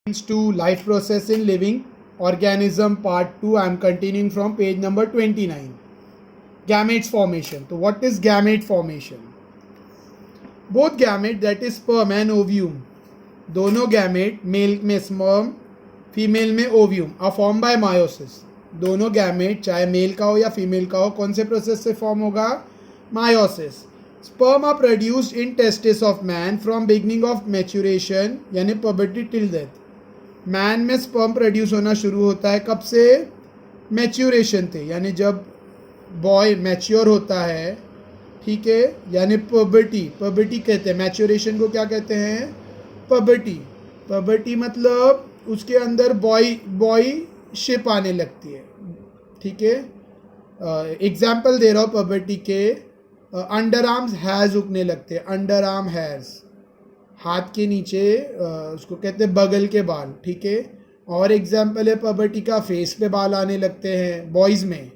To life process in living organism part 2. I am continuing from page number 29. Gametes formation. So what is gamete formation? Both gamete, that is sperm and ovum, दोनों gamete, mail में sperm, female में ovum, are formed by meiosis. दोनों gamete चाहे mail का हो या female का हो, कौन से प्रोसेस से फॉर्म होगा? meiosis. Sperm are produced in testis of man from beginning of maturation यानी puberty till death. मैन में स्पर्म प्रोड्यूस होना शुरू होता है कब से? मैच्योरेशन थे, यानी जब बॉय मैच्योर होता है, ठीक है, यानी पबर्टी कहते हैं, मैच्योरेशन को क्या कहते हैं? पबर्टी मतलब उसके अंदर बॉय शिप आने लगती है, ठीक है. एग्जाम्पल दे रहा हूँ पबर्टी के. अंडर आर्म्स हेयर्स उगने लगते हैं, अंडर आर्म हेयर्स, हाथ के नीचे, उसको कहते हैं बगल के बाल, ठीक है. और एग्जाम्पल है पबर्टी का, फेस पे बाल आने लगते हैं बॉयज़ में,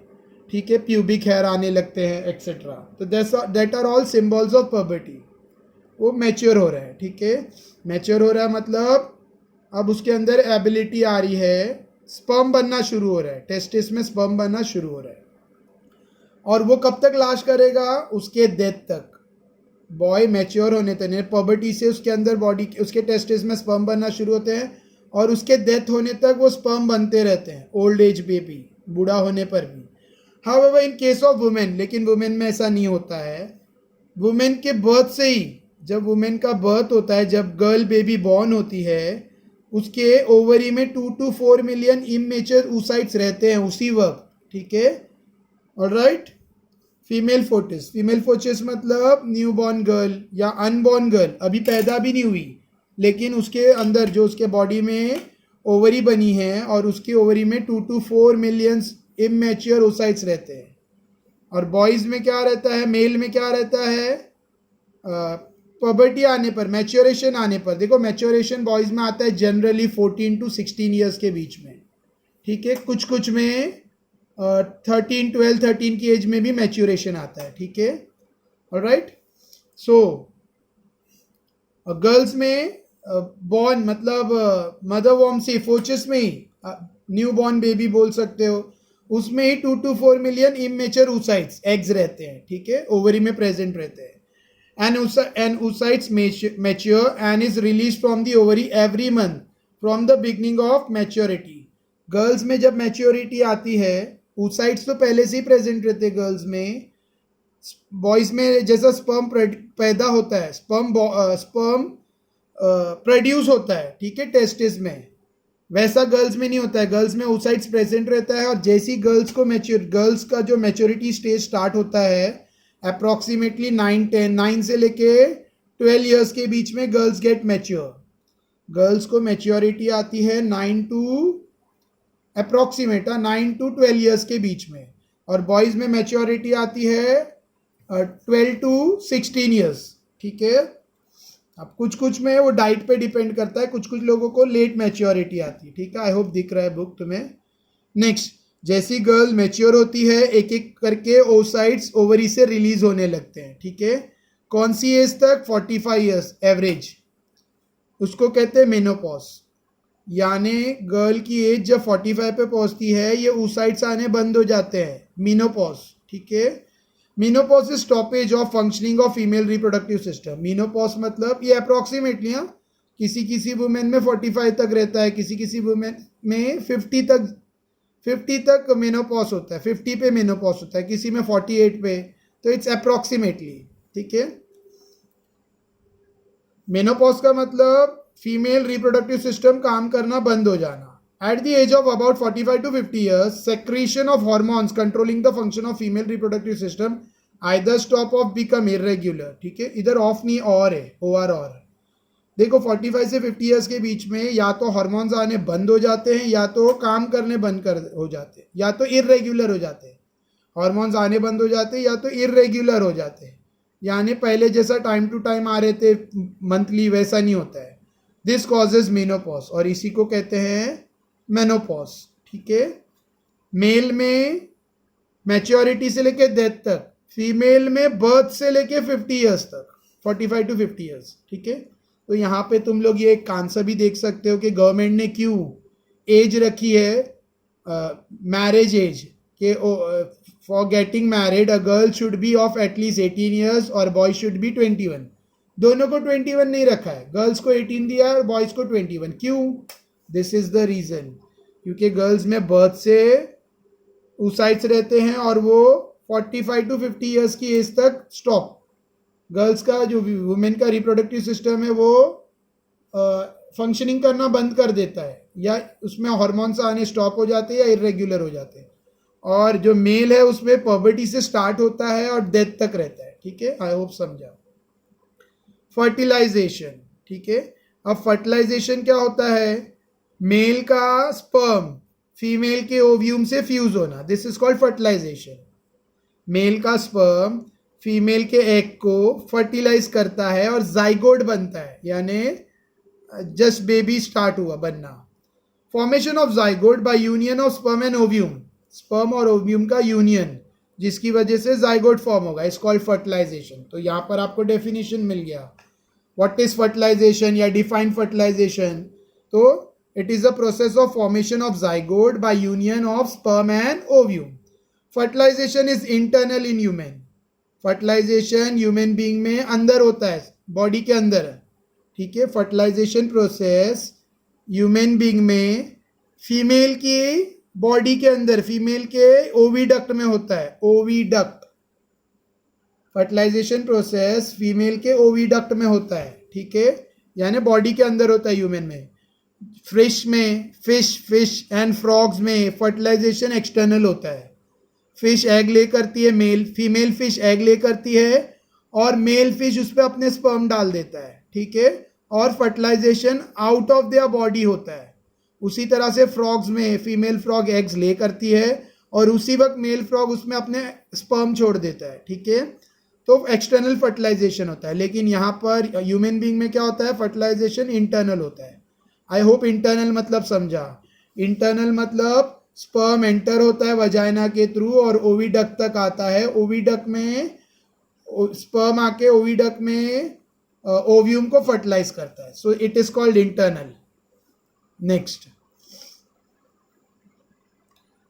ठीक है, प्यूबिक हेयर आने लगते हैं एक्सेट्रा. तो that are all symbols of puberty. वो मैच्योर हो रहा है, ठीक है. मैच्योर हो रहा है मतलब अब उसके अंदर एबिलिटी आ रही है, स्पर्म बनना शुरू हो रहा है, टेस्टिस में स्पर्म बनना शुरू हो रहा है. और वो कब तक लास्ट करेगा? उसके डेथ तक. बॉय मैच्योर होने तक, पबर्टी से उसके अंदर बॉडी, उसके टेस्टिस में स्पर्म बनना शुरू होते हैं और उसके डेथ होने तक वो स्पर्म बनते रहते हैं, ओल्ड एज पे भी, बूढ़ा होने पर भी. However in case of women, लेकिन वुमेन में ऐसा नहीं होता है. वुमेन के बर्थ से ही, जब वुमेन का बर्थ होता है, जब गर्ल बेबी बॉर्न होती है, उसके ओवरी में 2 to 4 मिलियन इमेच्योर oocytes रहते हैं उसी वक्त, ठीक है. ऑलराइट. फीमेल फोटिस मतलब न्यू बॉर्न गर्ल या अनबॉर्न गर्ल, अभी पैदा भी नहीं हुई, लेकिन उसके अंदर जो उसके बॉडी में ओवरी बनी है और उसके ओवरी में 2 to 4 मिलियन इमेच्योर oocytes रहते हैं. और बॉयज़ में क्या रहता है, मेल में क्या रहता है? पबर्टी आने पर, मैच्योरेशन आने पर. देखो मैच्योरेशन बॉयज़ में आता है जनरली 14 to 16 ईयर्स के बीच में, ठीक है. कुछ में 13 की एज में भी मैच्योरेशन आता है, ठीक है. ऑलराइट. सो गर्ल्स में बॉर्न मतलब मदर वॉर्म से फोचस में ही न्यू बॉर्न बेबी बोल सकते हो, उसमें ही 2 to 4 million immature oocytes, eggs रहते हैं, ठीक है, ओवरी में प्रेजेंट रहते हैं. And oocytes mature and is release from the ovary every month from the beginning of maturity. Girls में जब मैच्योरिटी आती है, oocytes तो पहले से ही प्रेजेंट रहते हैं गर्ल्स में. बॉयज में जैसा स्पर्म पैदा होता है, स्पर्म प्रोड्यूस होता है, ठीक है, टेस्टिस में, वैसा गर्ल्स में नहीं होता है. गर्ल्स में oocytes प्रेजेंट रहता है और जैसी गर्ल्स का जो मैच्योरिटी स्टेज स्टार्ट होता है, अप्रॉक्सीमेटली 9 से लेके 12 ईयर्स के बीच में गर्ल्स गेट मैच्योर. गर्ल्स को मैच्योरिटी आती है 9 to 12 ईयर्स के बीच में, और बॉयज़ में मैच्योरिटी आती है 12 to 16 ईयर्स, ठीक है. अब कुछ में वो डाइट पे डिपेंड करता है, कुछ लोगों को लेट मैच्योरिटी आती है, ठीक है. आई होप दिख रहा है बुक तुम्हें. नेक्स्ट, जैसी गर्ल मैच्योर होती है, एक एक करके oocytes ओवरी से रिलीज होने लगते हैं, ठीक है. कौन सी एज तक? 45 ईयर्स एवरेज, उसको कहते हैं मेनोपॉज. यानी गर्ल की एज जब 45 पे पहुंचती है, ये oocytes आने बंद हो जाते हैं, मीनोपॉज, ठीक है. Menopause is stoppage of functioning of female reproductive system. Menopause मतलब ये अप्रॉक्सीमेटली, हाँ, किसी वुमेन में 45 तक रहता है, किसी वुमेन में 50 तक मेनोपॉज होता है, 50 पे मेनोपॉज होता है, किसी में 48 पे. तो इट्स अप्रॉक्सीमेटली, ठीक है. मेनोपॉज का मतलब फीमेल रिप्रोडक्टिव सिस्टम काम करना बंद हो जाना. At the age of about 45 to 50 years, secretion of hormones controlling the function of female reproductive system either stop or become irregular, ठीक है. इधर ऑफ नहीं, और है, और. देखो 45 से 50 ईयर्स के बीच में या तो हार्मोन्स आने बंद हो जाते हैं, या तो काम करने बंद हो जाते हैं, या तो इरेग्युलर हो जाते हैं. हार्मोन्स आने बंद हो जाते हैं या तो इरेग्युलर हो जाते हैं, यानी पहले जैसा टाइम टू टाइम आ रहे थे मंथली, वैसा नहीं होता है. दिस कॉजेज मेनोपॉज, और इसी को कहते हैं मेनोपॉज, ठीक है. मेल में मैच्योरिटी से लेके डेथ तक, फीमेल में बर्थ से लेके 50 ईयर्स तक, 45 to 50 ईयर्स, ठीक है. तो यहाँ पे तुम लोग ये एक आंसर भी देख सकते हो कि गवर्नमेंट ने क्यों एज रखी है, मैरिज एज के for getting married a girl should be of at least 18 years और बॉय शुड बी 21। दोनों को 21 नहीं रखा है, गर्ल्स को 18 दिया है और बॉयज को 21। क्यों? दिस इज द रीजन, क्योंकि गर्ल्स में बर्थ से oocytes रहते हैं और वो 45 to 50 ईयर्स की एज तक स्टॉप। गर्ल्स का जो वुमेन का रिप्रोडक्टिव सिस्टम है वो फंक्शनिंग करना बंद कर देता है, या उसमें हार्मोन्स आने स्टॉप हो जाते हैं या इरेगुलर हो जाते हैं। और जो मेल है उसमें पॉवर्टी से स्टार्ट होता है और डेथ तक रहता है। ठीक है, आई होप समझा। फर्टिलाइजेशन, ठीक है। अब फर्टिलाइजेशन क्या होता है? मेल का स्पर्म फीमेल के ओव्यूम से फ्यूज होना, this is called fertilization. Male का स्पर्म फीमेल के एग को फर्टिलाइज करता है और जाइगोट बनता है, यानी जस्ट बेबी स्टार्ट हुआ बनना। Formation of zygote by union of sperm and ovum, sperm और ओव्यूम का यूनियन जिसकी वजह से जाइगोट फॉर्म होगा, इस कॉल्ड फर्टिलाइजेशन। तो यहाँ पर आपको डेफिनेशन मिल गया व्हाट इज फर्टिलाइजेशन या डिफाइंड फर्टिलाइजेशन। तो it is a process of formation of zygote by union of sperm and ovum. Fertilization is internal in human. Fertilization human being में अंदर होता है, बॉडी के अंदर है। ठीक है, फर्टिलाइजेशन प्रोसेस ह्यूमन बीइंग में फीमेल की बॉडी के अंदर, फीमेल के ओविडक्ट में होता है, ओविडक्ट। फर्टिलाइजेशन प्रोसेस फीमेल के ओविडक्ट में होता है, ठीक है, यानी बॉडी के अंदर होता है ह्यूमन में। फिश में, फिश एंड फ्रॉग्स में फर्टिलाइजेशन एक्सटर्नल होता है। फिश एग ले करती है, फीमेल फिश एग ले करती है और मेल फिश उस पर अपने स्पर्म डाल देता है। ठीक है, और fertilization out of their body होता है। उसी तरह से फ्रॉग्स में फीमेल फ्रॉग एग्स ले करती है और उसी वक्त मेल फ्रॉग उसमें अपने स्पर्म छोड़ देता है। ठीक है, तो एक्सटर्नल फर्टिलाइजेशन होता है। लेकिन यहाँ पर ह्यूमन बीइंग में क्या होता है? फर्टिलाइजेशन इंटरनल होता है। आई होप इंटरनल मतलब समझा। इंटरनल मतलब स्पर्म एंटर होता है वजाइना के थ्रू और ओविडक्ट तक आता है। ओविडक्ट में स्पर्म आके ओविडक्ट में ओव्यूम को फर्टिलाइज करता है, so it is called internal. Next,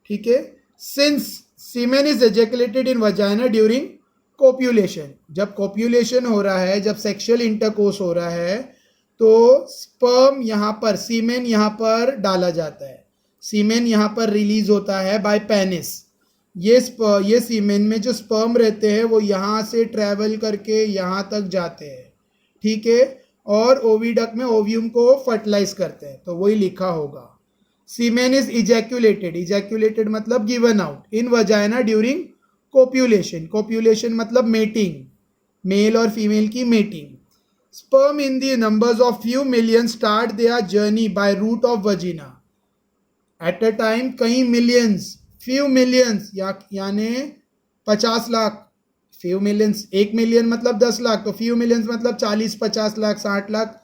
ठीक है, since semen is ejaculated in vagina during copulation, जब कोप्यूलेशन हो रहा है, जब सेक्सुअल इंटरकोर्स हो रहा है, तो स्पर्म यहाँ पर, सीमेन यहाँ पर डाला जाता है। सीमेन यहाँ पर रिलीज होता है बाय पेनिस। ये सीमेन में जो स्पर्म रहते हैं वो यहाँ से ट्रैवल करके यहाँ तक जाते हैं। ठीक है, और ओविडक्ट में ओव्यूम को फर्टिलाइज करते हैं, तो वही लिखा होगा। सीमेन इज इजैक्यूलेटेड, इजैक्यूलेटेड मतलब given out in vagina during copulation. Copulation मतलब मेटिंग, मेल और फीमेल की mating. Sperm in the numbers of few millions start their journey by route of vagina. At a time कई millions, few millions यानी 50 lakh, few millions, 1 million मतलब 10 लाख, तो few millions मतलब 40-50 lakh 60 lakh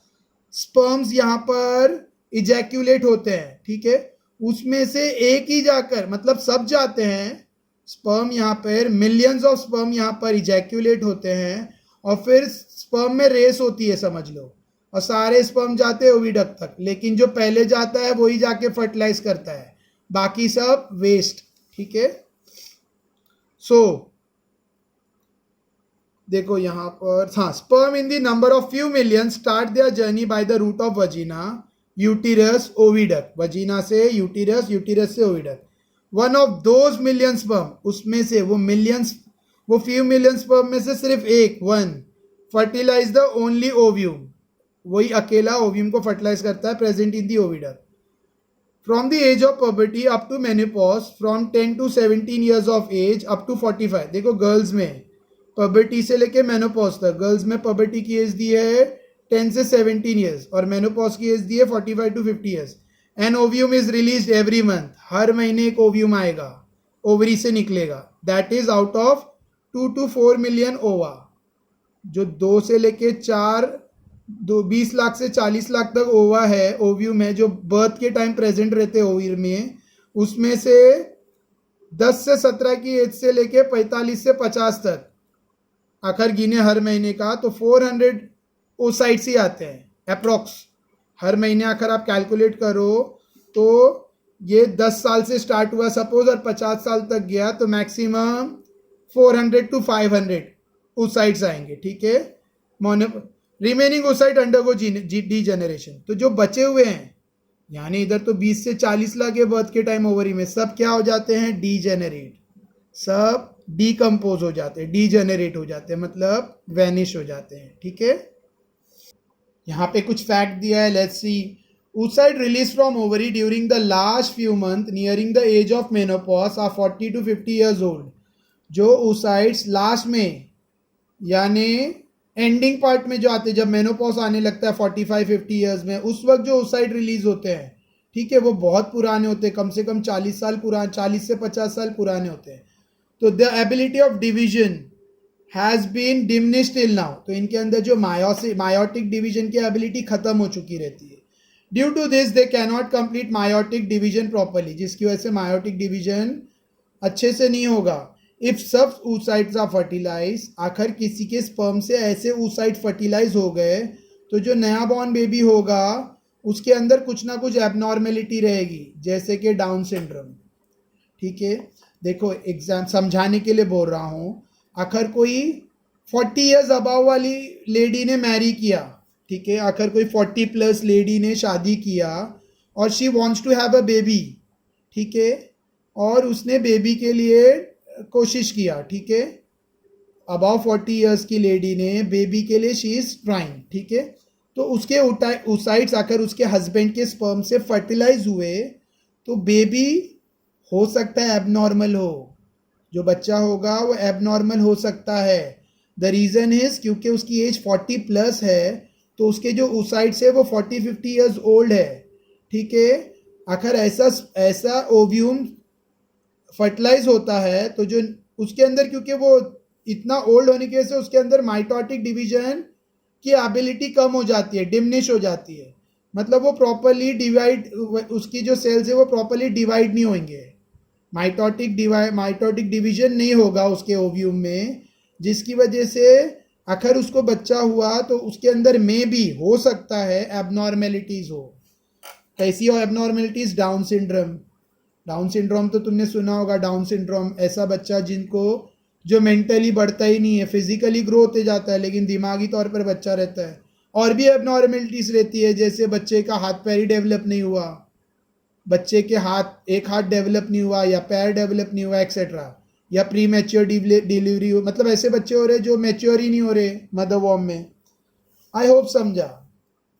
sperms यहाँ पर इजैक्यूलेट होते हैं। ठीक है, उसमें से एक ही जाकर, मतलब सब जाते हैं स्पर्म, यहाँ पर मिलियंस ऑफ स्पर्म यहाँ पर इजैक्यूलेट होते हैं और फिर स्पर्म में रेस होती है समझ लो, और सारे स्पर्म जाते हैं ओविडक्ट तक, लेकिन जो पहले जाता है वही जाके फर्टिलाइज करता है, बाकी सब वेस्ट। ठीक है, सो देखो यहाँ पर, हाँ, sperm in the number of few million start their journey by the route of vagina, uterus, oviduct, vagina से यूटिरस, यूटिरस से oviduct. One of those million sperm, उसमें से वो मिलियंस, वो फ्यू मिलियन स्पर्म में से सिर्फ एक, one, fertilize the only ovum, वही अकेला ओव्यूम को फर्टिलाइज करता है, present in the oviduct. From the age of puberty up to menopause, from 10 to 17 years of age up to 45। देखो गर्ल्स में पबर्टी से लेके मेनोपॉज तक, गर्ल्स में पबर्टी की एज दी है 10 से 17 ईयर्स और मेनोपॉज की एज दी है 45 to 50 years. An ovum is release every month, हर महीने एक ओव्यूम आएगा, ओवरी से निकलेगा। That is out of 2 to 4 million ova. जो 2 से लेके 20 लाख से 40 लाख तक ओवा है, ओव्यूम है, जो बर्थ के टाइम प्रेजेंट रहते हैं ओव्यूम में, उसमें से 10 से 17 की एज से लेके 45 से 50 तक आखिर गिने हर महीने का, तो 400 ओसाइट्स ही आते हैं, अप्रोक्स, हर महीने आकर आप कैलकुलेट करो तो ये 10 साल से स्टार्ट हुआ सपोज और 50 साल तक गया तो मैक्सिमम 400 to 500 oocytes आएंगे, ठीक है। Remaining oocyte undergo degeneration. तो जो बचे हुए हैं यानी इधर तो 20 से 40 लाख के बर्थ के टाइम ओवरी में सब क्या हो जाते हैं, डीजेनरेट, सब डीकम्पोज हो जाते हैं, डीजेनरेट हो जाते हैं, मतलब वैनिश हो जाते हैं, ठीक है। यहाँ पे कुछ फैक्ट दिया है, let's see. oocyte released from ovary during the last few months nearing the age of menopause are 40 to 50 years old। जो oocytes लास्ट में यानी एंडिंग पार्ट में जो आते हैं, जब मेनोपॉज आने लगता है 45-50 ईयर्स में, उस वक्त जो oocyte रिलीज होते हैं, ठीक है, वो बहुत पुराने होते हैं, कम से कम 40 साल पुराने, 40 से 50 साल पुराने होते हैं। तो the ability of division has been diminished till now. तो इनके अंदर जो मायोटिक डिवीजन की एबिलिटी खत्म हो चुकी रहती है। Due to this they can not complete meiotic division properly, जिसकी वजह से मायोटिक डिवीजन अच्छे से नहीं होगा। इफ सब oocytes आर फर्टिलाइज, आखिर किसी के स्पर्म से ऐसे oocyte फर्टिलाइज हो गए तो जो नया बॉर्न बेबी होगा उसके अंदर कुछ ना कुछ एबनॉर्मेलिटी रहेगी, जैसे कि डाउन सिंड्रोम, ठीक है। देखो एग्जाम समझाने के लिए बोल रहा हूँ, आखिर कोई 40 ईयर्स अबाव वाली लेडी ने मैरी किया, ठीक है, आखिर कोई 40 प्लस लेडी ने शादी किया और she wants to have a baby, ठीक है, और उसने बेबी के लिए कोशिश किया, ठीक है, अबाव 40 ईयर्स की लेडी ने बेबी के लिए शी इज ट्राइंग, ठीक है। तो उसके oocytes आकर उसके हस्बैंड के स्पर्म से फर्टिलाइज हुए तो बेबी हो सकता है एबनॉर्मल हो, जो बच्चा होगा वो एबनॉर्मल हो सकता है। द रीज़न इज क्योंकि उसकी एज 40 प्लस है, तो उसके जो oocytes है वो 40-50 ईयर्स ओल्ड है, ठीक है। आखिर ऐसा ओव्यूम फर्टिलाइज होता है तो जो उसके अंदर, क्योंकि वो इतना ओल्ड होने की वजह से उसके अंदर माइटोटिक डिवीजन की एबिलिटी कम हो जाती है, डिमिनिश हो जाती है, मतलब वो प्रॉपरली डिवाइड, उसकी जो सेल्स है वो प्रॉपरली डिवाइड नहीं होंगे, माइटोटिक डिवीजन नहीं होगा उसके ओव्यूम में, जिसकी वजह से आखिर उसको बच्चा हुआ तो उसके अंदर में भी हो सकता है एबनॉर्मेलिटीज़ हो। कैसी हो abnormalities? Down syndrome. Down syndrome तो तुमने सुना होगा, डाउन सिंड्रोम ऐसा बच्चा जिनको जो मेंटली बढ़ता ही नहीं है, फिजिकली ग्रो होते जाता है लेकिन दिमागी तौर पर बच्चा रहता है। और भी एबनॉर्मेलिटीज़ रहती है, जैसे बच्चे का हाथ पैर ही डेवलप नहीं हुआ, बच्चे के एक हाथ डेवलप नहीं हुआ या पैर डेवलप नहीं हुआ एक्सेट्रा, या प्री मैच्योर डिलीवरी हो, मतलब ऐसे बच्चे हो रहे जो मैच्योर ही नहीं हो रहे मदर वॉर्म में। आई होप समझा,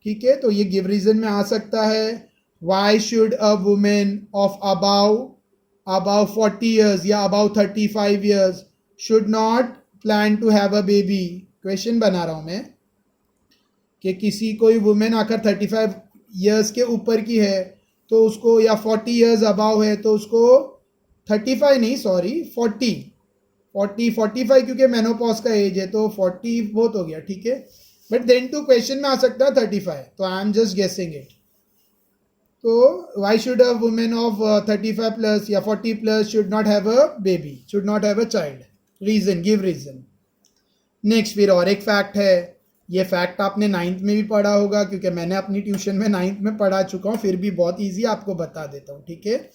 ठीक है। तो ये गिव रीजन में आ सकता है। Why should a women of about 40 years या about 35 years should not plan to have a baby? Question बना रहा हूँ मैं कि किसी कोई वुमेन आकर 35 ईयर्स के ऊपर की है तो उसको, या 40 ईयर्स अबाव है तो उसको 35 नहीं, सॉरी 45 क्योंकि मेनोपॉज का एज है तो 40 बहुत हो गया, ठीक है। बट देन टू क्वेश्चन में आ सकता है 35, तो I am just guessing it. तो why should a women of 35 plus या 40 plus should not have a baby, should not have a child? Reason, give reason. Next फिर और एक फैक्ट है, ये फैक्ट आपने 9th में भी पढ़ा होगा क्योंकि मैंने अपनी ट्यूशन में 9th में पढ़ा चुका हूँ, फिर भी बहुत ईजी आपको बता देता हूँ, ठीक है।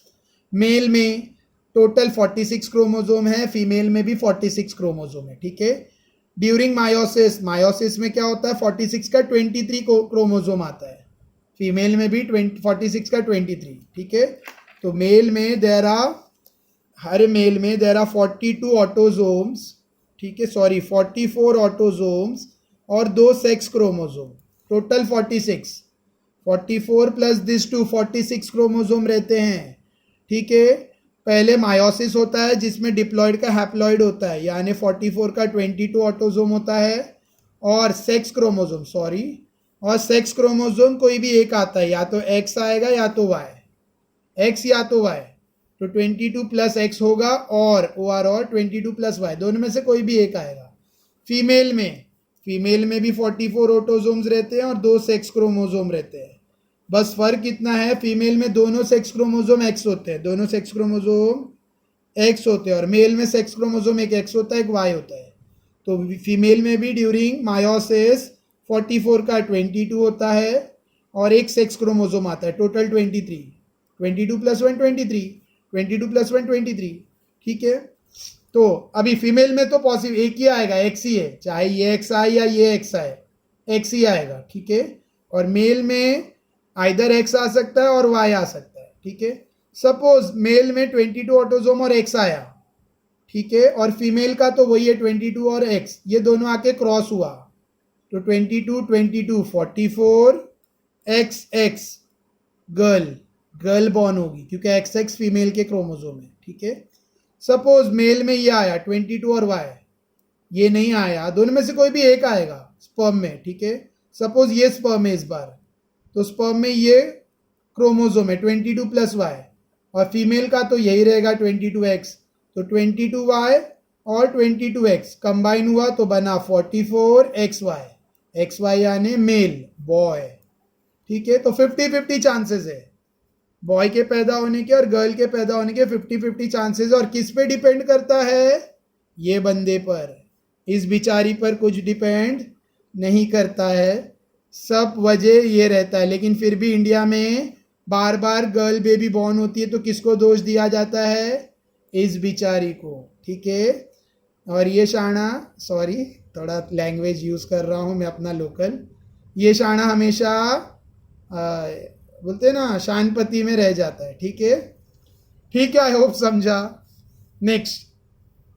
मेल में टोटल 46 क्रोमोजोम है, फीमेल में भी 46 क्रोमोजोम है, ठीक है। ड्यूरिंग मायोसिस में क्या होता है, 46 का 23 क्रोमोजोम आता है, फीमेल में भी 46 का 23, ठीक है। तो मेल में हर मेल में देयर आर 42 ऑटोजोम्स, ठीक है, सॉरी 44 ऑटोजोम्स और 2 sex chromosome, total 44 plus this 2 46 chromosome रहते हैं, ठीक है। पहले मायोसिस होता है जिसमें डिप्लॉइड का हैप्लॉइड होता है, यानी 44 का 22 ऑटोजोम होता है, और सेक्स क्रोमोजोम कोई भी एक आता है, या तो एक्स आएगा या तो वाई, एक्स या तो वाई, तो 22 प्लस एक्स होगा और 22 प्लस वाई, दोनों में से कोई भी एक आएगा। फीमेल में भी 44 ऑटोजोम्स रहते हैं और 2 सेक्स क्रोमोजोम रहते हैं, बस फर्क इतना है, फीमेल में दोनों सेक्स क्रोमोजोम एक्स होते हैं, और मेल में सेक्स क्रोमोजोम एक एक्स होता है एक वाई होता है। तो फीमेल में भी ड्यूरिंग मायोसिस 44 का 22 होता है और एक सेक्स क्रोमोसोम आता है, टोटल 23, 22 + 1 23, 22 + 1 23, ठीक है। तो अभी फीमेल में तो पॉसिबल एक ही आएगा, एक्स ही है, चाहे ये एक्स आए या ये एक्स आए, एक्स ही आएगा, ठीक है। और मेल में आइदर एक्स आ सकता है और वाई आ सकता है, ठीक है। सपोज मेल में 22 ऑटोसोम और एक्स आया, ठीक है, और फीमेल का तो वही है 22 और एक्स, ये दोनों आके क्रॉस हुआ तो 22 22 44, एक्स एक्स गर्ल बॉर्न होगी क्योंकि एक्स एक्स फीमेल के क्रोमोसोम है, ठीक है। सपोज मेल में ये आया 22 और वाई, ये नहीं आया, दोनों में से कोई भी एक आएगा स्पर्म में, ठीक है। सपोज ये स्पर्म है इस बार, तो स्पर्म में ये क्रोमोसोम है 22 + वाई और फीमेल का तो यही रहेगा 22x, तो 22y और 22x कंबाइन हुआ तो बना 44xy, xy यानी मेल बॉय, ठीक है। तो 50-50 चांसेस है बॉय के पैदा होने के और गर्ल के पैदा होने के, 50-50 चांसेस। और किस पे डिपेंड करता है? ये बंदे पर, इस बिचारी पर कुछ डिपेंड नहीं करता है, सब वजह ये रहता है। लेकिन फिर भी इंडिया में बार बार गर्ल बेबी बॉर्न होती है तो किसको दोष दिया जाता है? इस बिचारी को, ठीक है। और ये शाना, सॉरी थोड़ा लैंग्वेज यूज़ कर रहा हूँ मैं अपना लोकल, ये शाना हमेशा बोलते हैं ना शानपति में रह जाता है, ठीक है। ठीक है, आई होप समझा। नेक्स्ट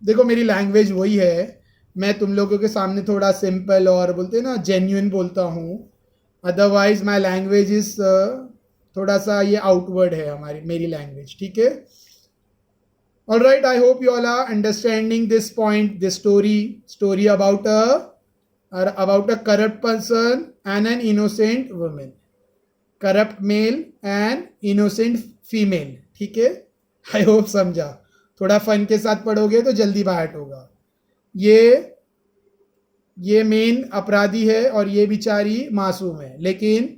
देखो, मेरी लैंग्वेज वही है, मैं तुम लोगों के सामने थोड़ा सिंपल और बोलते हैं ना जेन्युइन बोलता हूँ, अदरवाइज माई लैंग्वेज इज थोड़ा सा ये आउटवर्ड है हमारी मेरी लैंग्वेज, ठीक है। All right, I hope you all are understanding this point, this story about a corrupt person and an innocent woman, corrupt male and innocent female, ठीक है। I hope समझा, थोड़ा फन के साथ पढ़ोगे तो जल्दी बाहर होगा। ये मेन अपराधी है और ये बिचारी मासूम है, लेकिन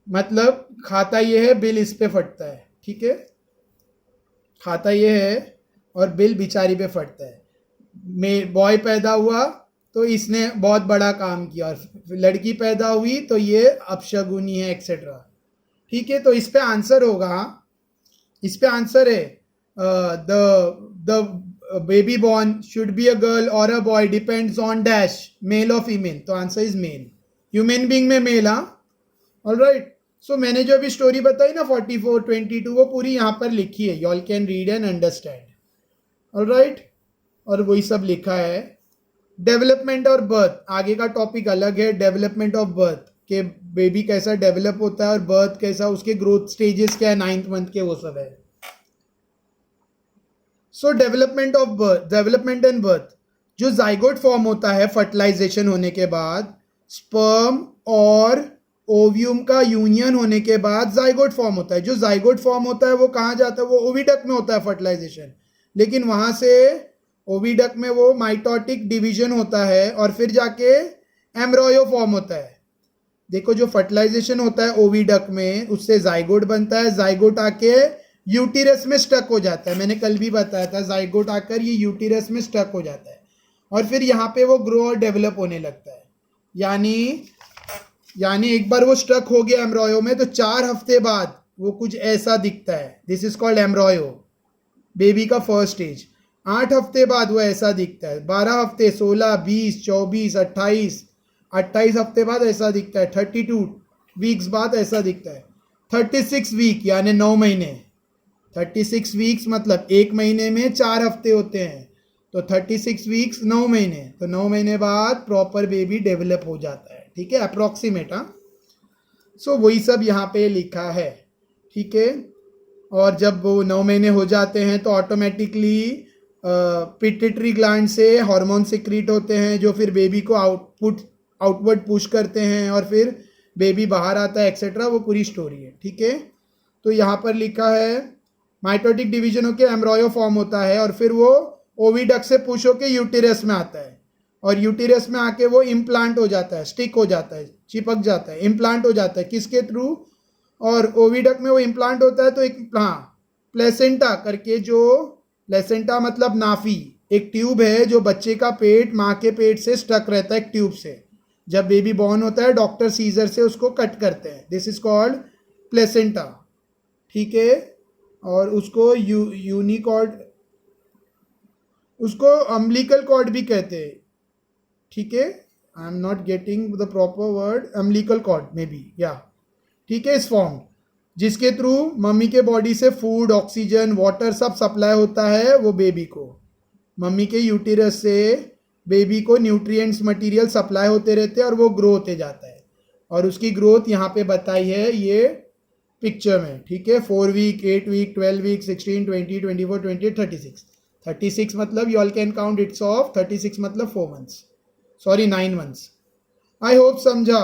मतलब खाता ये है, बिल इस पे फटता है, ठीक है। खाता ये है और बिल बिचारी पे फटता है। बॉय पैदा हुआ तो इसने बहुत बड़ा काम किया, और लड़की पैदा हुई तो ये अपशगुनी है, एक्सेट्रा, ठीक है। तो इस पे आंसर होगा, इस पे आंसर है the baby born should be a girl और a boy depends on dash, male और फीमेल, तो answer is male, human being में मेल। हाँ, ऑलराइट। सो मैंने जो अभी स्टोरी बताई ना 44 22, वो पूरी यहाँ पर लिखी है, you all can read and understand, alright. और वही सब लिखा है। डेवलपमेंट और बर्थ, आगे का टॉपिक अलग है, डेवलपमेंट ऑफ बर्थ के बेबी कैसा डेवलप होता है और बर्थ कैसा, उसके ग्रोथ स्टेजेस क्या है 9th मंथ के, वो सब है। सो development of birth, development and birth, जो जाइगोट फॉर्म होता है फर्टिलाइजेशन होने के बाद, स्पर्म और ओव्यूम का यूनियन होने के बाद जाइगोट फॉर्म होता है। जो जाइगोट फॉर्म होता है वो कहाँ जाता है? वो ओविडक्ट में होता है फर्टिलाइजेशन, लेकिन वहाँ से ओविडक्ट में वो माइटोटिक डिवीजन होता है और फिर जाके एम्ब्रॉयो फॉर्म होता है। देखो, जो फर्टिलाइजेशन होता है ओविडक्ट में, उससे जाइगोट बनता है, जाइगोट आके यूटिरस में स्टक हो जाता है, मैंने कल भी बताया था, जाइगोट आकर ये यूटिरस में स्टक हो जाता है और फिर यहाँ पे वो ग्रो और डेवलप होने लगता है। यानी एक बार वो स्टक हो गया एम्ब्रॉयो में तो 4 हफ्ते बाद वो कुछ ऐसा दिखता है, this is called embryo, baby का फर्स्ट स्टेज। 8 हफ्ते बाद वो ऐसा दिखता है, 12 हफ्ते, 16, 20, 24, 28 हफ्ते बाद ऐसा दिखता है, 32 वीक्स बाद ऐसा दिखता है, 36 वीक यानी 9 महीने, 36 वीक्स मतलब एक महीने में 4 हफ्ते होते हैं, तो 36 वीक्स 9 महीने, तो 9 महीने बाद प्रॉपर बेबी डेवलप हो जाता है, ठीक है, अप्रॉक्सीमेट। हाँ, सो वही सब यहाँ पे लिखा है, ठीक है। और जब वो 9 महीने हो जाते हैं तो ऑटोमेटिकली पिट्यूटरी ग्लैंड से हार्मोन सिक्रीट होते हैं जो फिर बेबी को आउटवर्ड पुश करते हैं और फिर बेबी बाहर आता है, एक्सेट्रा, वो पूरी स्टोरी है, ठीक है। तो यहाँ पर लिखा है माइटोटिक डिवीजन होकर एम्ब्रॉयो फॉर्म होता है और फिर वो ओविडक्ट से पुश होकर यूटिरस में आता है और यूटिरस में आके वो इम्प्लांट हो जाता है, स्टिक हो जाता है, चिपक जाता है, इम्प्लांट हो जाता है, किसके थ्रू? और ओविडक्ट में वो इम्प्लांट होता है तो एक, हाँ, प्लेसेंटा करके, जो प्लेसेंटा मतलब नाफी, एक ट्यूब है जो बच्चे का पेट माँ के पेट से स्टक रहता है एक ट्यूब से, जब बेबी बॉर्न होता है डॉक्टर सीजर से उसको कट करते हैं, दिस इज कॉल्ड प्लेसेंटा, ठीक है। और उसको यूनिकॉर्ड, उसको अम्बिलिकल कॉर्ड भी कहते हैं, ठीक है। I am not getting the proper word, umbilical cord maybe, या ठीक है, इस फॉर्म जिसके थ्रू मम्मी के बॉडी से फूड, ऑक्सीजन, वाटर सब सप्लाई होता है वो बेबी को। मम्मी के यूटेरस से बेबी को न्यूट्रिएंट्स मटेरियल सप्लाई होते रहते हैं और वो ग्रो होते जाता है। और उसकी ग्रोथ यहाँ पे बताई है ये पिक्चर में, ठीक है। 4 वीक, 8 वीक, 12 वीक, 16, 20, 24, 28, 36। 36 मतलब you all can count it's off, 36 मतलब 4 months, sorry 9 months. I hope समझा,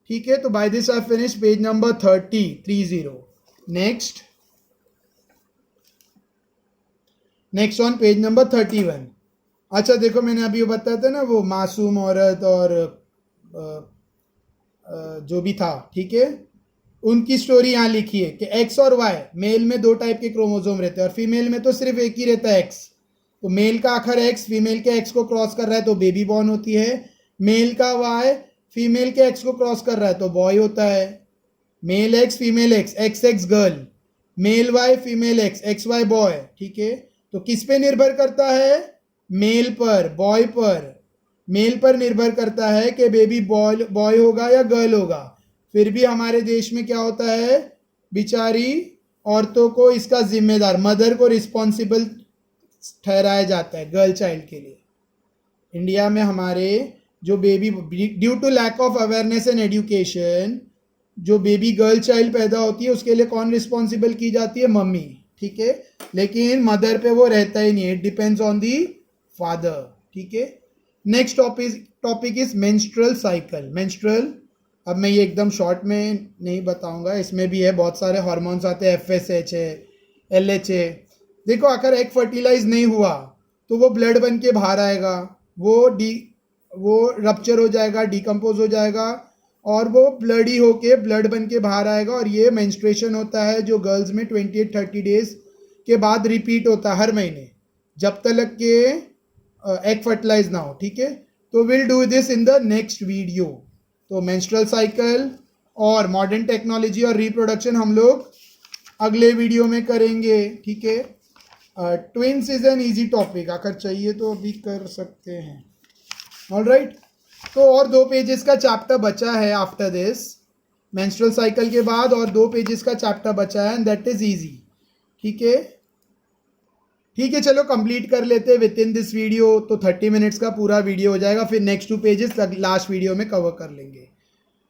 ठीक है। तो by this I finish page number 30। Next on page number 31। अच्छा देखो, मैंने अभी बताया था ना वो मासूम औरत और जो भी था, ठीक है, उनकी स्टोरी यहाँ लिखी है कि एक्स और वाई, मेल में 2 टाइप के क्रोमोसोम रहते हैं और फीमेल में तो सिर्फ एक ही रहता है एक्स। तो मेल का आखिर एक्स फीमेल के एक्स को क्रॉस कर रहा है तो बेबी बॉर्न होती है। मेल का वाई फीमेल के एक्स को क्रॉस कर रहा है तो बॉय होता है। Male X female X, X X girl, male Y female X, X Y boy, ठीक है। तो किस पे निर्भर करता है? मेल पर, बॉय पर। मेल पर निर्भर करता है कि बेबी बॉय होगा या गर्ल होगा। फिर भी हमारे देश में क्या होता है, बेचारी औरतों को इसका जिम्मेदार, मदर को रिस्पॉन्सिबल ठहराया जाता है गर्ल चाइल्ड के लिए। इंडिया में हमारे जो baby, due to lack of awareness and education, जो बेबी गर्ल चाइल्ड पैदा होती है उसके लिए कौन रिस्पॉन्सिबल की जाती है? मम्मी, ठीक है। लेकिन मदर पे वो रहता ही नहीं है, it depends on the father, ठीक है। Next topic is menstrual cycle. Menstrual, अब मैं ये एकदम शॉर्ट में नहीं बताऊंगा, इसमें भी है बहुत सारे हार्मोन्स आते हैं, FSH है, LH है। देखो अगर एग फर्टिलाइज नहीं हुआ तो वो ब्लड बन के बाहर आएगा, वो रप्चर हो जाएगा, डिकम्पोज हो जाएगा और वो ब्लडी होके ब्लड बन के बाहर आएगा। और ये मेंस्ट्रुएशन होता है जो गर्ल्स में 28-30 डेज के बाद रिपीट होता है हर महीने, जब तक के एग फर्टिलाइज ना हो, ठीक है। तो will do this in the next video. तो मेंस्ट्रुअल साइकिल और मॉडर्न टेक्नोलॉजी और रिप्रोडक्शन हम लोग अगले वीडियो में करेंगे, ठीक है। Twins is an easy topic, अगर चाहिए तो अभी कर सकते हैं, ऑलराइट। तो और 2 पेजेस का चैप्टर बचा है आफ्टर दिस, मेंस्ट्रुअल साइकिल के बाद और 2 पेजेस का चैप्टर बचा है एंड दैट इज इजी, ठीक है। ठीक है, चलो कंप्लीट कर लेते हैं विद इन दिस वीडियो। तो 30 मिनट्स का पूरा वीडियो हो जाएगा, फिर नेक्स्ट 2 पेजेस लास्ट वीडियो में कवर कर लेंगे।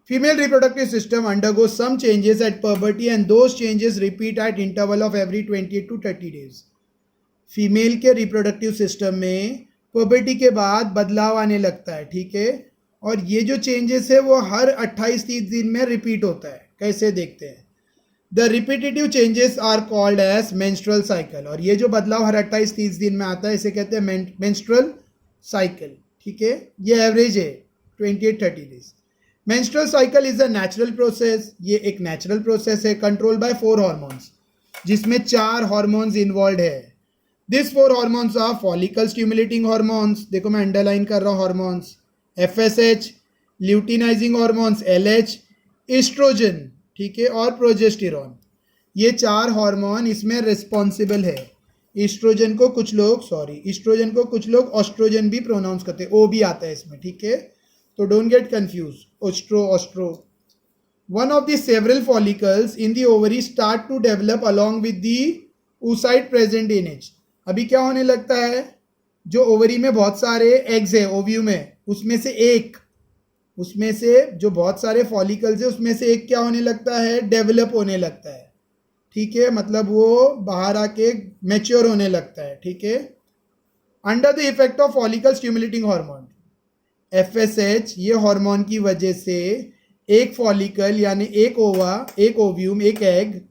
Female reproductive system undergo some changes at puberty and those changes repeat at interval of every 20 to 30 days. Female के रिप्रोडक्टिव सिस्टम में puberty के बाद बदलाव आने लगता है, ठीक है। और ये जो चेंजेस है वो हर 28-30 दिन में रिपीट होता है। कैसे देखते हैं? The repetitive changes are called as menstrual cycle. और ये जो बदलाव हर 28-30 दिन में आता है इसे कहते हैं मेंस्ट्रुअल साइकिल, ठीक है। ये एवरेज है 28-30 days. Menstrual cycle is a natural process, ये एक नेचुरल प्रोसेस है, कंट्रोल बाय 4 हार्मोन्स, जिसमें 4 हार्मोन्स इन्वॉल्व है। This 4 hormones are follicle stimulating hormones, देखो मैं अंडरलाइन कर रहा हूँ hormones, FSH, luteinizing hormones LH, estrogen, ठीक है, और प्रोजेस्टेरॉन। ये 4 हार्मोन इसमें रिस्पॉन्सिबल है। एस्ट्रोजन को कुछ लोग ऑस्ट्रोजन भी प्रोनाउंस करते हैं, ओ भी आता है इसमें, ठीक है। तो डोंट गेट कंफ्यूज, ऑस्ट्रो। One of the several follicles in the ovary start to develop along with the oocyte present in it. अभी क्या होने लगता है, जो ओवरी में बहुत सारे एग्स है, ओव्यूम है, उसमें से जो बहुत सारे फॉलिकल्स है उसमें से एक क्या होने लगता है, डेवलप होने लगता है, ठीक है। मतलब वो बाहर आके मैच्योर होने लगता है, ठीक है। Under the effect of follicle stimulating hormone FSH, ये हार्मोन की वजह से एक फॉलिकल यानी एक ओवा, एक ओव्यूम, एक एग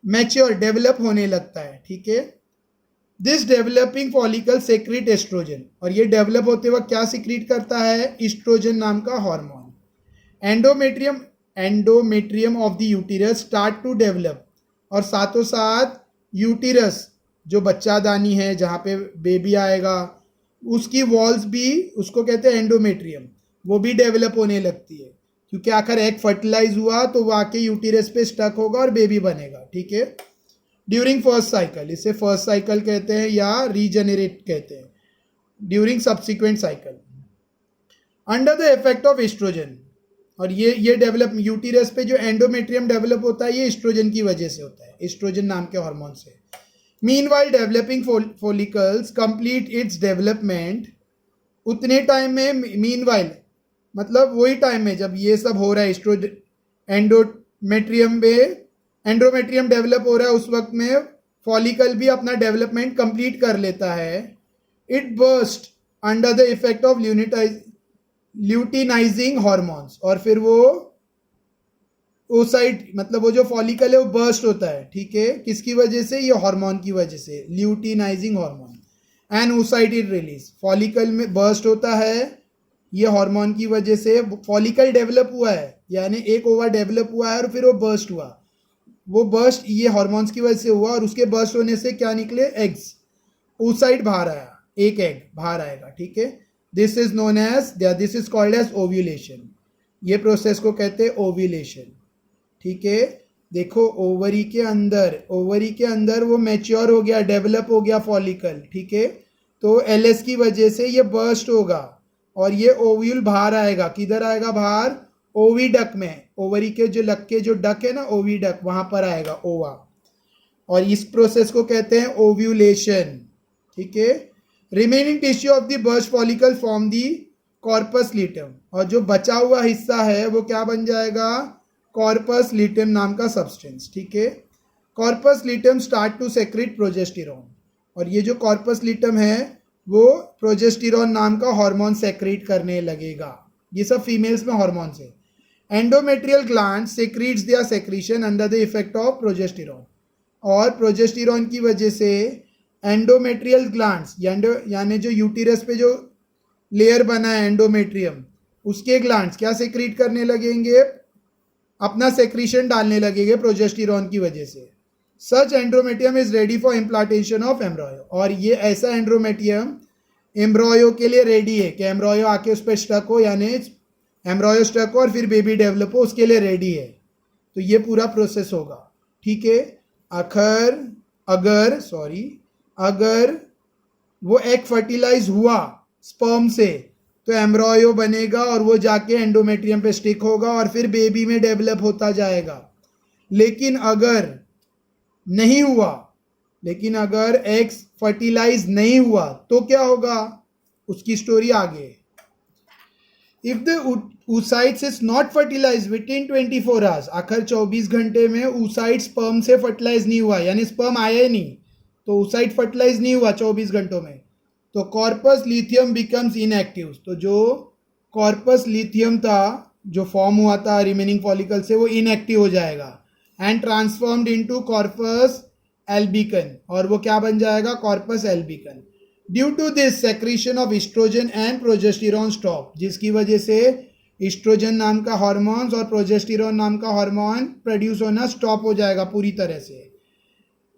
मैच्योर डेवलप होने लगता है, ठीक है। This developing follicle secrete estrogen, और ये डेवलप होते वक्त क्या सीक्रेट करता है, एस्ट्रोजन नाम का hormone. Endometrium of the uterus start to develop, और साथों साथ यूटेरस जो बच्चादानी है जहाँ पे बेबी आएगा उसकी वॉल्स भी, उसको कहते हैं एंडोमेट्रियम, वो भी डेवलप होने लगती है, क्योंकि आखिर एग फर्टिलाइज हुआ तो वो आके यूटीरस पे स्टक होगा और बेबी बनेगा, ठीक है। ड्यूरिंग फर्स्ट साइकिल, इसे फर्स्ट साइकिल कहते हैं या रीजनरेट कहते हैं, during subsequent cycle. Under the effect of oestrogen, और ये डेवलप यूटीरस पे जो एंडोमेट्रियम डेवलप होता है ये एस्ट्रोजन की वजह से होता है, एस्ट्रोजन नाम के हार्मोन से। Meanwhile developing follicles complete its development, उतने टाइम में, मीनवाइल मतलब वही टाइम में जब ये सब हो रहा है, एंडोमेट्रियम डेवलप हो रहा है, उस वक्त में फॉलिकल भी अपना डेवलपमेंट कंप्लीट कर लेता है। It burst under the effect of luteinising hormones, और फिर वो ओसाइट मतलब वो जो फॉलिकल है वो बर्स्ट होता है, ठीक है, किसकी वजह से, ये हार्मोन की वजह से, luteinizing hormone. And oocyte release, follicle में बर्स्ट होता है ये हार्मोन की वजह से, फॉलिकल डेवलप हुआ है यानी एक ओवा डेवलप हुआ है और फिर वो बर्स्ट हुआ, वो बर्स्ट ये हार्मोन्स की वजह से हुआ, और उसके बर्स्ट होने से क्या निकले, एग्स, ओसाइट बाहर आया, एक एग बाहर आएगा, ठीक है। This is known as, this is called as ovulation, ये प्रोसेस को कहते हैं ओव्यूलेशन, ठीक है। देखो ओवरी के अंदर वो मैच्योर हो गया, डेवलप हो गया फॉलिकल, ठीक है, तो एलएस की वजह से ये बर्स्ट होगा और ये ओव्यूल बाहर आएगा, किधर आएगा बाहर, ओवीडक में, ओवरी के जो लक के जो डक है ना ओवीडक, वहां पर आएगा ओवा, और इस प्रोसेस को कहते हैं ओव्यूलेशन, ठीक है। Remaining tissue of the burst follicle form the corpus luteum, और जो बचा हुआ हिस्सा है वो क्या बन जाएगा, कॉर्पस लीटम नाम का सब्सटेंस, ठीक है। Corpus luteum start to secrete progesterone, और ये जो कॉर्पस लीटम है वो प्रोजेस्टेरॉन नाम का हार्मोन सेक्रेट करने लगेगा, ये सब फीमेल्स में हार्मोन है। Endometrial gland secretes their secretion under the effect of progesterone, और प्रोजेस्टेरॉन की वजह से एंडोमेट्रियल ग्लैंड्स यानी जो यूटीरस पे जो लेयर बना है एंडोमेट्रियम, उसके ग्लैंड्स क्या सेक्रेट करने लगेंगे, अपना सेक्रीशन डालने लगेंगे प्रोजेस्टेरॉन की वजह से। Such endometrium is ready for implantation of embryo, और ये ऐसा एंड्रोमेटियम एम्ब्रॉयो के लिए रेडी है कि एम्ब्रॉयो आके उस पर स्टक हो, यानी एम्ब्रॉयो स्टक हो और फिर बेबी डेवलप हो, उसके लिए रेडी है, तो ये पूरा प्रोसेस होगा, ठीक है। अगर वो एग फर्टिलाइज हुआ स्पर्म से तो एम्ब्रॉयो बनेगा और वो जाके एंडोमेट्रियम पे स्टिक होगा और फिर बेबी में डेवलप होता जाएगा। लेकिन अगर नहीं हुआ, अगर एग्स फर्टिलाइज नहीं हुआ तो क्या होगा, उसकी स्टोरी आगे। If the oocytes is not fertilize within 24 hours, आखिर 24 घंटे में oocyte स्पर्म से फर्टिलाइज नहीं हुआ, यानी स्पर्म आया ही नहीं, तो oocyte फर्टिलाइज नहीं हुआ 24 घंटों में, तो कॉर्पस लिथियम बिकम्स इनएक्टिव, तो जो कॉर्पस लिथियम था जो फॉर्म हुआ था रिमेनिंग फॉलिकल से, वो इनएक्टिव हो जाएगा and transformed into corpus albicans, और वो क्या बन जाएगा, corpus albicans. Due to this secretion of estrogen and progesterone stop, जिसकी वजह से एस्ट्रोजन नाम का हार्मोन्स और प्रोजेस्टेरॉन नाम का हार्मोन प्रोड्यूस होना स्टॉप हो जाएगा पूरी तरह से।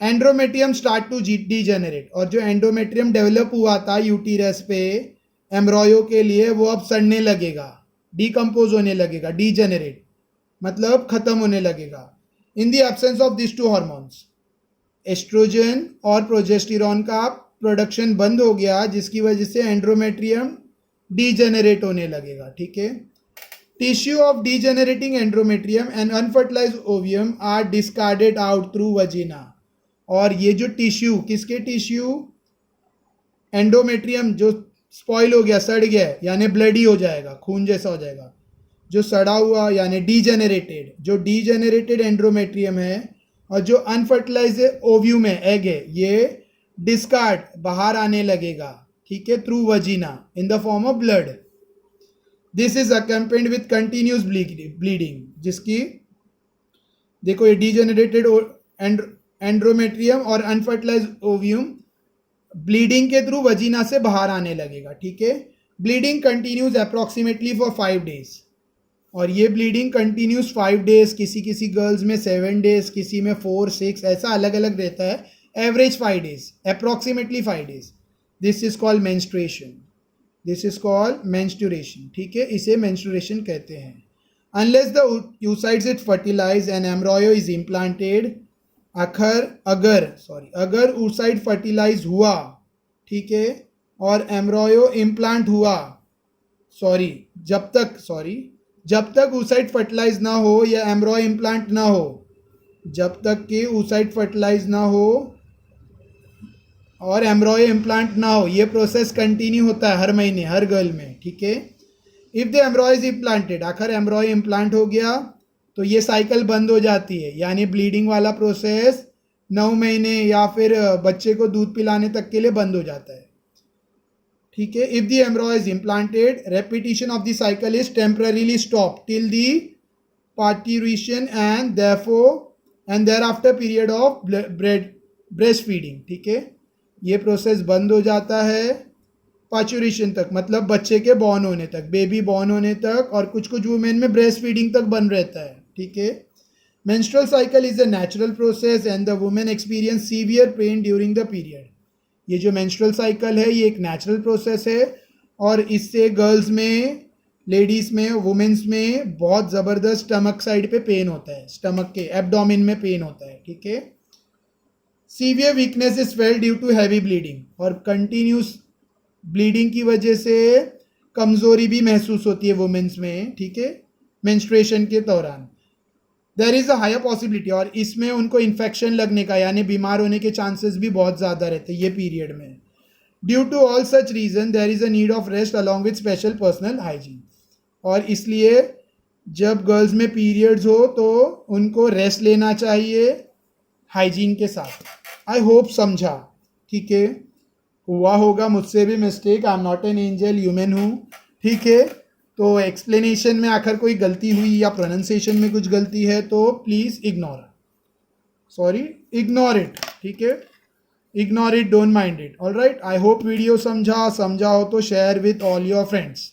एंड्रोमेट्रियम स्टार्ट टू डीजेनरेट, और जो एंडोमेट्रियम डेवलप हुआ था यूटीरस पे एम्ब्रॉयो के लिए, वो अब सड़ने लगेगा, डिकम्पोज होने लगेगा, डीजेनरेट मतलब खत्म होने लगेगा। In the absence of this two hormones, estrogen और प्रोजेस्टेरॉन का प्रोडक्शन बंद हो गया, जिसकी वजह से एंड्रोमेट्रियम डीजेनरेट होने लगेगा, ठीक है। Tissue of degenerating endometrium and unfertilized ovum are discarded out through vagina, और ये जो टिश्यू, किसके टिश्यू, एंडोमेट्रियम जो स्पॉइल हो गया, सड़ गया, यानी ब्लडी हो जाएगा, खून जैसा हो जाएगा, जो सड़ा हुआ यानी डीजेनरेटेड, जो डीजेनरेटेड एंड्रोमेट्रियम है और जो अनफर्टिलाइज ओव्यूम है, एग है, ये डिस्कार्ड बाहर आने लगेगा, ठीक है, through vagina in the form of blood. This is accompanied with continuous bleeding, जिसकी देखो ये डीजेनरेटेड एंड्रोमेट्रियम और अनफर्टिलाइज ओव्यूम ब्लीडिंग के थ्रू वजीना से बाहर आने लगेगा, ठीक है। Bleeding continues approximately for 5 days, और ये ब्लीडिंग कंटिन्यूस 5 days, किसी किसी गर्ल्स में 7 days, किसी में 4, 6, ऐसा अलग अलग रहता है, average 5 days, approximately 5 days। This is called menstruation. This is called menstruation, ठीक है, इसे मेंस्ट्रुएशन कहते हैं. Unless the oocytes is fertilize and embryo is implanted, अगर oocyte फर्टिलाइज हुआ, ठीक है, और एम्ब्रॉयो इम्प्लांट हुआ, जब तक oocyte फर्टिलाइज ना हो या एम्ब्रॉयो इम्प्लांट ना हो, जब तक कि oocyte फर्टिलाइज ना हो और एम्ब्रॉयो इम्प्लांट ना हो, ये प्रोसेस कंटिन्यू होता है हर महीने हर गर्ल में, ठीक है. If the embryo is implanted, आखिर एम्ब्रॉय इम्प्लांट हो गया तो ये साइकिल बंद हो जाती है, यानी ब्लीडिंग वाला प्रोसेस 9 महीने या फिर बच्चे को दूध पिलाने तक के लिए बंद हो जाता है, ठीक है. If the embryo is implanted, repetition of the cycle is temporarily stop till the parturition and thereafter period of breast feeding, ठीक है. ये प्रोसेस बंद हो जाता है पार्ट्यूरेशन तक, मतलब बच्चे के बॉर्न होने तक, बेबी बॉर्न होने तक, और कुछ वुमेन में ब्रेस्ट फीडिंग तक बन रहता है, ठीक है. Menstrual cycle is a natural process and the women experience severe pain during the period. ये जो मेंस्ट्रुअल साइकिल है ये एक नेचुरल प्रोसेस है और इससे गर्ल्स में, लेडीज़ में, वुमेन्स में बहुत ज़बरदस्त स्टमक साइड पे पेन होता है, स्टमक के एब्डोमेन में पेन होता है, ठीक है. Severe weakness is felt due to heavy bleeding, और कंटिन्यूस ब्लीडिंग की वजह से कमज़ोरी भी महसूस होती है वुमेन्स में, ठीक है, मेंस्ट्रुएशन के दौरान. There is a higher possibility, और इसमें उनको इन्फेक्शन लगने का यानी बीमार होने के चांसेस भी बहुत ज़्यादा रहते हैं ये पीरियड में. Due to all such reason there is a need of rest along with special personal hygiene, और इसलिए जब गर्ल्स में पीरियड्स हो तो उनको रेस्ट लेना चाहिए हाइजीन के साथ. आई होप समझा, ठीक है. हुआ होगा मुझसे भी mistake, I am not an angel, human हूँ, ठीक है. तो एक्सप्लेनेशन में आखिर कोई गलती हुई या प्रोनाउंसिएशन में कुछ गलती है तो प्लीज़ इग्नोर इट, ठीक है. Ignore it, don't mind it, all right. I hope video समझा हो तो share with all your friends,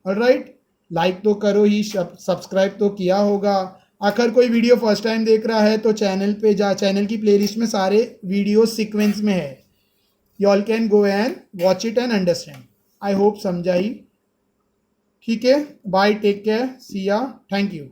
all right. Like तो करो ही, सब्सक्राइब तो किया होगा. आखिर कोई वीडियो फर्स्ट टाइम देख रहा है तो चैनल की प्लेलिस्ट में सारे वीडियो सीक्वेंस में है, you all can go and watch it and understand. I hope समझाई, ठीक है. बाय, टेक केयर, सी या, थैंक यू.